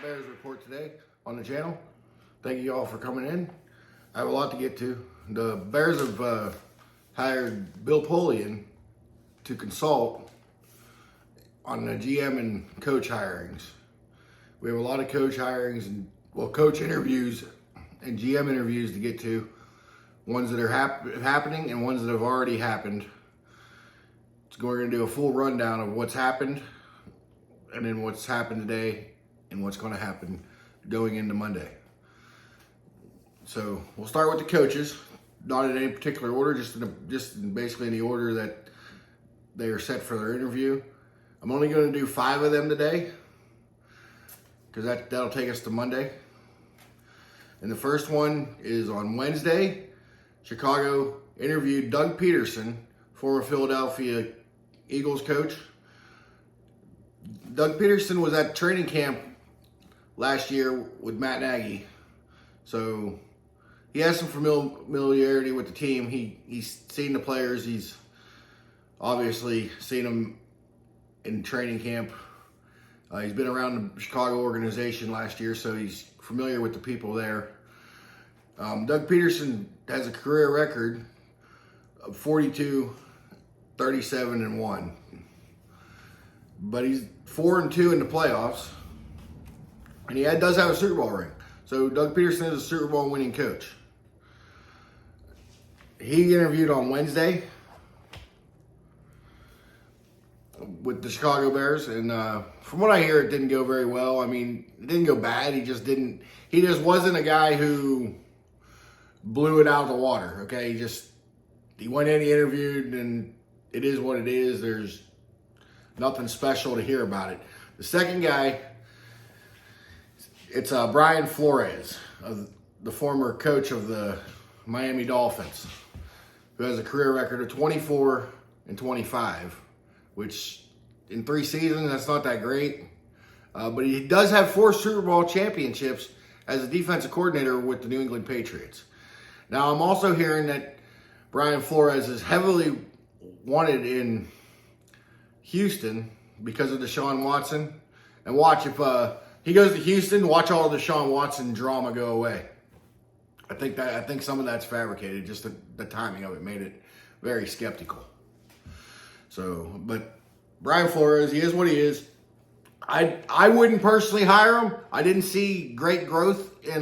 Bears report today on the channel. Thank you all for coming in. I have a lot to get to. The Bears have hired Bill Polian to consult on the GM and coach hirings. We have a lot of coach hirings and coach interviews and GM interviews to get to. Ones that are happening and ones that have already happened. So we're going to do a full rundown of what's happened and then what's happened today and what's going to happen going into Monday. So we'll start with the coaches, not in any particular order, just basically in the order that they are set for their interview. I'm only going to do 5 of them today because that'll take us to Monday. And the first one is on Wednesday. Chicago interviewed Doug Peterson, former Philadelphia Eagles coach. Doug Peterson was at training camp last year with Matt Nagy. So he has some familiarity with the team. He's seen the players. He's obviously seen them in training camp. He's been around the Chicago organization last year, so he's familiar with the people there. Doug Peterson has a career record of 42, 37, and 1. But he's 4-2 in the playoffs. And he does have a Super Bowl ring. So Doug Peterson is a Super Bowl winning coach. He interviewed on Wednesday with the Chicago Bears. And from what I hear, it didn't go very well. I mean, it didn't go bad. He just wasn't a guy who blew it out of the water, okay? He went in, he interviewed, and it is what it is. There's nothing special to hear about it. The second guy, it's Brian Flores, the former coach of the Miami Dolphins, who has a career record of 24 and 25, which in 3 seasons, that's not that great. But he does have 4 Super Bowl championships as a defensive coordinator with the New England Patriots. Now, I'm also hearing that Brian Flores is heavily wanted in Houston because of Deshaun Watson. And watch, if he goes to Houston, watch all the Deshaun Watson drama go away. I think some of that's fabricated. Just the timing of it made it very skeptical. So, but Brian Flores, he is what he is. I wouldn't personally hire him. I didn't see great growth in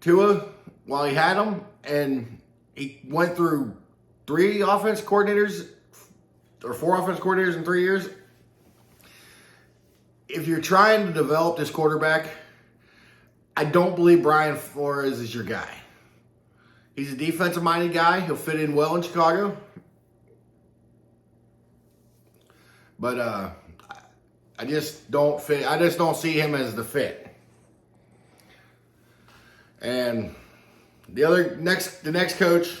Tua while he had him, and he went through 3 offense coordinators or 4 offense coordinators in 3 years. If you're trying to develop this quarterback, I don't believe Brian Flores is your guy. He's a defensive-minded guy. He'll fit in well in Chicago. But I just don't see him as the fit. And the next coach,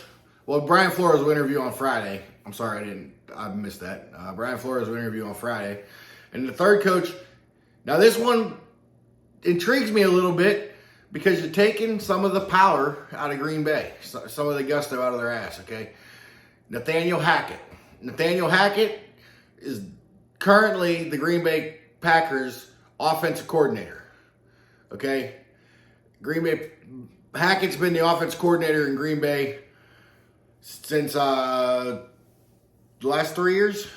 Brian Flores will interview on Friday. I'm sorry, I missed that. Brian Flores will interview on Friday. And the third coach, now this one intrigues me a little bit because you're taking some of the power out of Green Bay, some of the gusto out of their ass, okay? Nathaniel Hackett. Nathaniel Hackett is currently the Green Bay Packers offensive coordinator, okay? Hackett's been the offense coordinator in Green Bay since the last 3 years,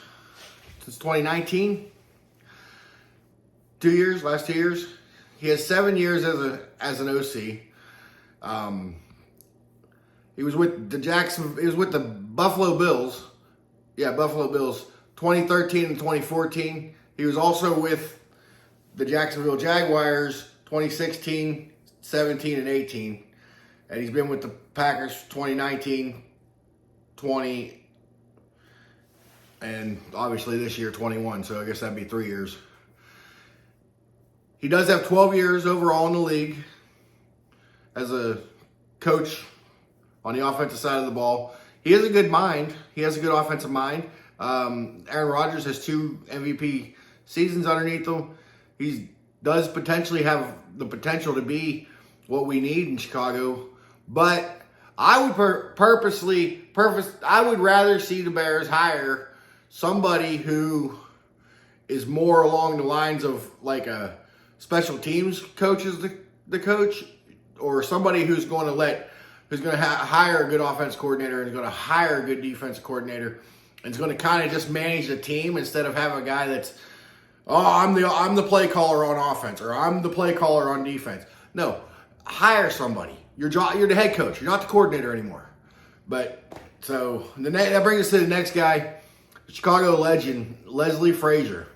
since 2019. Last 2 years. He has 7 years as an OC. He was with the Buffalo Bills. Yeah, Buffalo Bills, 2013 and 2014. He was also with the Jacksonville Jaguars, 2016, 17, and 18. And he's been with the Packers 2019, 20, and obviously this year 21. So I guess that'd be 3 years. He does have 12 years overall in the league as a coach on the offensive side of the ball. He has a good mind. He has a good offensive mind. Aaron Rodgers has 2 MVP seasons underneath him. He does potentially have the potential to be what we need in Chicago. But I would I would rather see the Bears hire somebody who is more along the lines of like a special teams coach is the coach, or somebody who's going to hire a good offense coordinator and is going to hire a good defense coordinator and is going to kind of just manage the team instead of have a guy that's, I'm the play caller on offense, or I'm the play caller on defense. No, hire somebody. You're the head coach. You're not the coordinator anymore. But so that brings us to the next guy, Chicago legend Leslie Frazier.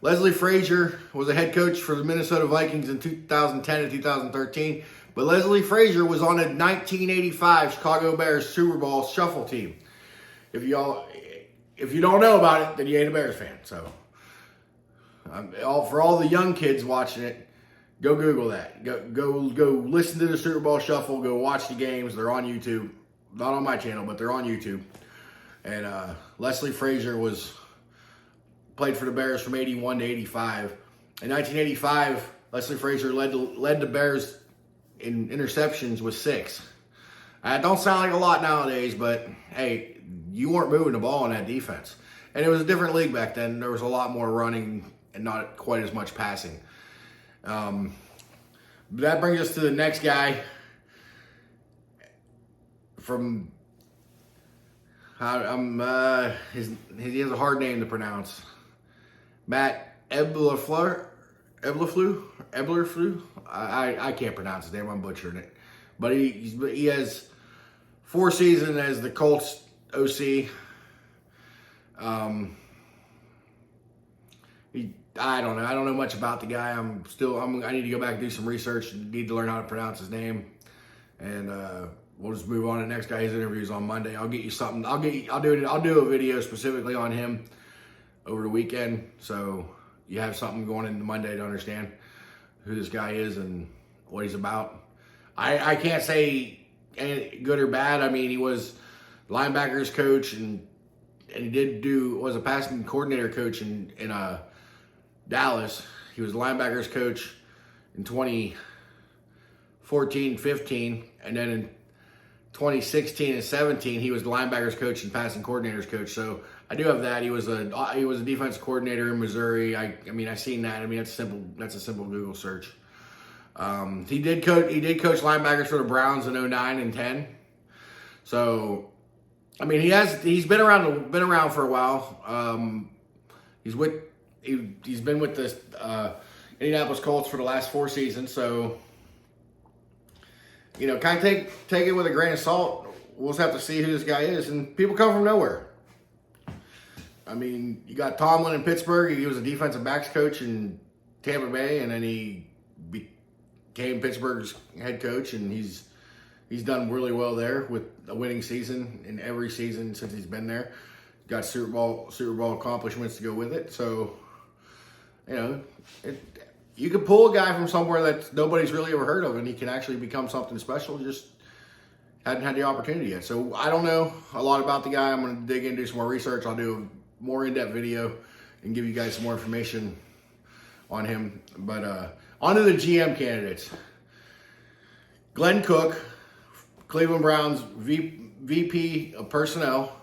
Leslie Frazier was a head coach for the Minnesota Vikings in 2010 and 2013. But Leslie Frazier was on a 1985 Chicago Bears Super Bowl shuffle team. If you don't know about it, then you ain't a Bears fan. So, for all the young kids watching it, go Google that. Go listen to the Super Bowl shuffle. Go watch the games. They're on YouTube. Not on my channel, but they're on YouTube. And Leslie Frazier played for the Bears from 81 to 85. In 1985, Leslie Frazier led the Bears in interceptions with 6. Don't sound like a lot nowadays, but hey, you weren't moving the ball in that defense. And it was a different league back then. There was a lot more running and not quite as much passing. That brings us to the next guy from he has a hard name to pronounce. Matt Eberflus. I can't pronounce his name. I'm butchering it. But he has 4 seasons as the Colts OC. I don't know. I don't know much about the guy. I need to go back and do some research. Need to learn how to pronounce his name. And we'll just move on to the next guy. His interview's on Monday. I'll get you something. I'll do a video specifically on him over the weekend, so you have something going into Monday to understand who this guy is and what he's about. I can't say good or bad. I mean, he was linebackers coach and he was a passing coordinator coach in Dallas. He was linebackers coach in 2014-15, and then in 2016 and 17, he was the linebackers coach and passing coordinators coach. So I do have that. He was a defensive coordinator in Missouri. I mean, I've seen that. I mean, that's a simple Google search. He did coach linebackers for the Browns in 09 and 10. So, I mean, he's been around for a while. He's been with the Indianapolis Colts for the last 4 seasons. So, you know, kind of take it with a grain of salt. We'll just have to see who this guy is. And people come from nowhere. I mean, you got Tomlin in Pittsburgh. He was a defensive backs coach in Tampa Bay, and then he became Pittsburgh's head coach, and he's done really well there with a winning season in every season since he's been there. Got Super Bowl accomplishments to go with it. So, you know, you could pull a guy from somewhere that nobody's really ever heard of, and he can actually become something special. Just hadn't had the opportunity yet. So I don't know a lot about the guy. I'm going to dig into some more research. I'll do a more in-depth video and give you guys some more information on him. But on to the GM candidates. Glenn Cook, Cleveland Browns VP of Personnel.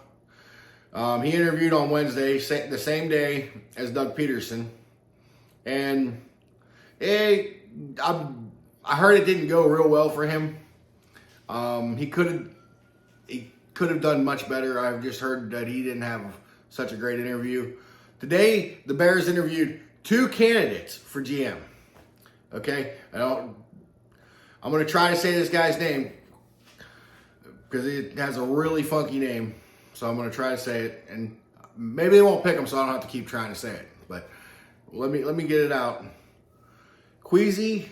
He interviewed on Wednesday, the same day as Doug Peterson. And I heard it didn't go real well for him. He could have done much better. I've just heard that he didn't have such a great interview. Today, the Bears interviewed 2 candidates for GM. Okay? I'm going to try to say this guy's name because it has a really funky name. So I'm going to try to say it, and maybe they won't pick him, so I don't have to keep trying to say it. But let me get it out. Kwesi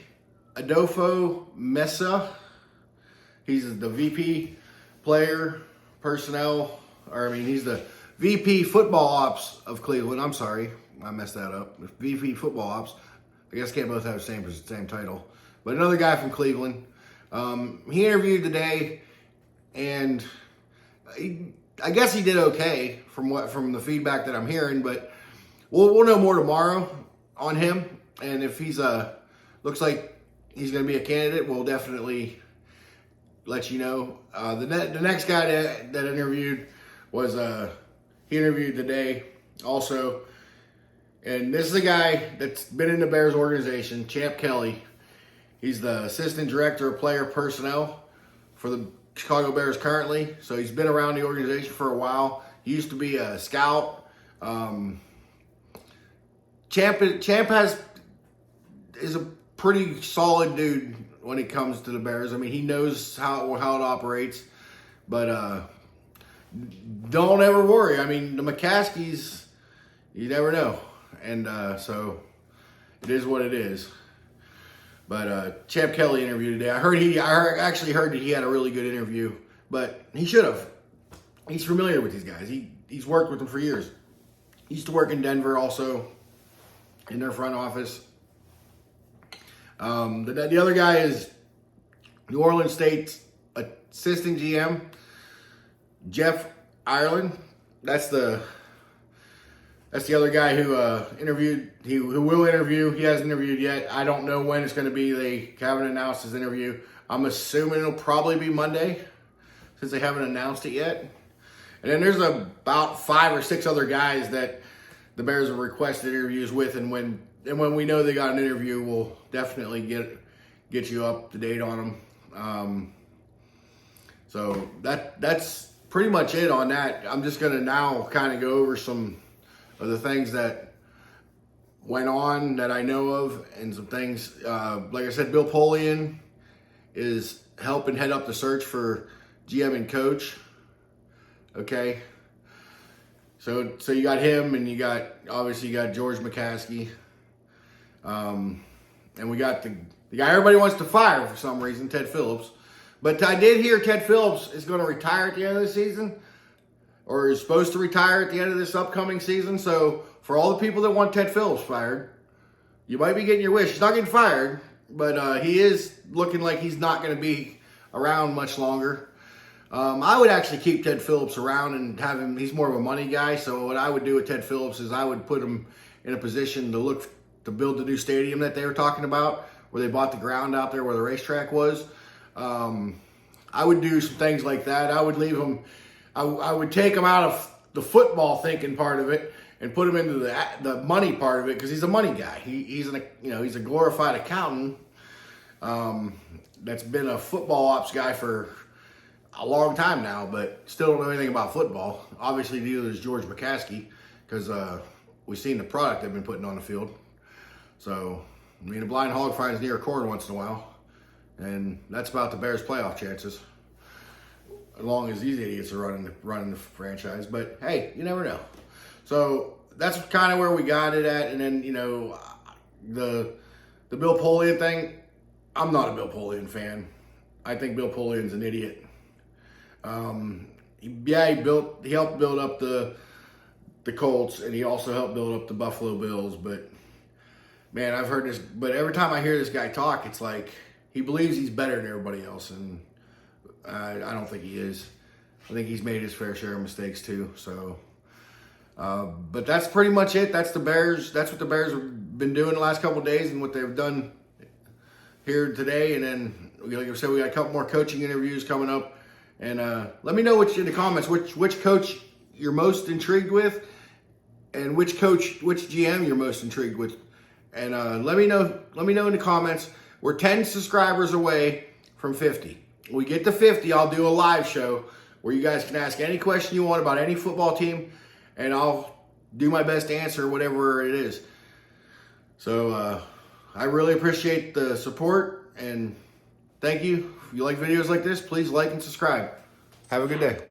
Adofo-Mensah. He's the VP player personnel, he's the VP football ops of Cleveland. I'm sorry, I messed that up. VP football ops. I guess can't both have the same title. But another guy from Cleveland. He interviewed today, and I guess he did okay from the feedback that I'm hearing. But we'll know more tomorrow on him, and if he's looks like he's going to be a candidate, we'll definitely let you know. The next guy that interviewed was he interviewed today also, And this is a guy that's been in the Bears organization, Champ Kelly. He's the assistant director of player personnel for the Chicago Bears currently. So he's been around the organization for a while. He used to be a scout. Champ is a pretty solid dude when it comes to the Bears. I mean, he knows how it operates. But don't ever worry. I mean, the McCaskies, you never know. And so it is what it is. But Champ Kelly interviewed today. I actually heard that he had a really good interview, but he should have. He's familiar with these guys. He's worked with them for years. He used to work in Denver also, in their front office. The other guy is New Orleans State's assistant GM, Jeff Ireland. That's the other guy who interviewed. Who will interview. He hasn't interviewed yet. I don't know when it's going to be. They haven't announced his interview. I'm assuming it'll probably be Monday, since they haven't announced it yet. And then there's about 5 or 6 other guys that the Bears have requested interviews with, and when we know they got an interview, we'll definitely get you up to date on them. So that's pretty much it on that. I'm just going to now kind of go over some of the things that went on that I know of, and some things, like I said, Bill Polian is helping head up the search for GM and coach. Okay. So you got him, and you got George McCaskey. And we got the guy everybody wants to fire for some reason, Ted Phillips. But I did hear Ted Phillips is going to retire at the end of the season, or is supposed to retire at the end of this upcoming season. So for all the people that want Ted Phillips fired, you might be getting your wish. He's not getting fired, but he is looking like he's not going to be around much longer. I would actually keep Ted Phillips around and have him. He's more of a money guy. So what I would do with Ted Phillips is I would put him in a position to build the new stadium that they were talking about, where they bought the ground out there where the racetrack was. I would do some things like that. I would leave him. I would take him out of the football thinking part of it and put him into the money part of it, because he's a money guy. He's a glorified accountant that's been a football ops guy for a long time now, but still don't know anything about football. Obviously, neither is George McCaskey, because we've seen the product they've been putting on the field. So, I mean, a blind hog finds near a corn once in a while, and that's about the Bears' playoff chances, as long as these idiots are running the franchise. But hey, you never know. So that's kind of where we got it at. And then, the Bill Polian thing, I'm not a Bill Polian fan. I think Bill Polian's an idiot. He helped build up the Colts, and he also helped build up the Buffalo Bills. But man, I've heard this. But every time I hear this guy talk, it's like he believes he's better than everybody else, and I don't think he is. I think he's made his fair share of mistakes too. So, but that's pretty much it. That's the Bears. That's what the Bears have been doing the last couple of days, and what they've done here today. And then, like I said, we got a couple more coaching interviews coming up. And let me know in the comments which coach you're most intrigued with, and which GM you're most intrigued with. And let me know in the comments. We're 10 subscribers away from 50. When we get to 50, I'll do a live show where you guys can ask any question you want about any football team, and I'll do my best to answer whatever it is. So I really appreciate the support, and thank you. If you like videos like this, please like and subscribe. Have a good day.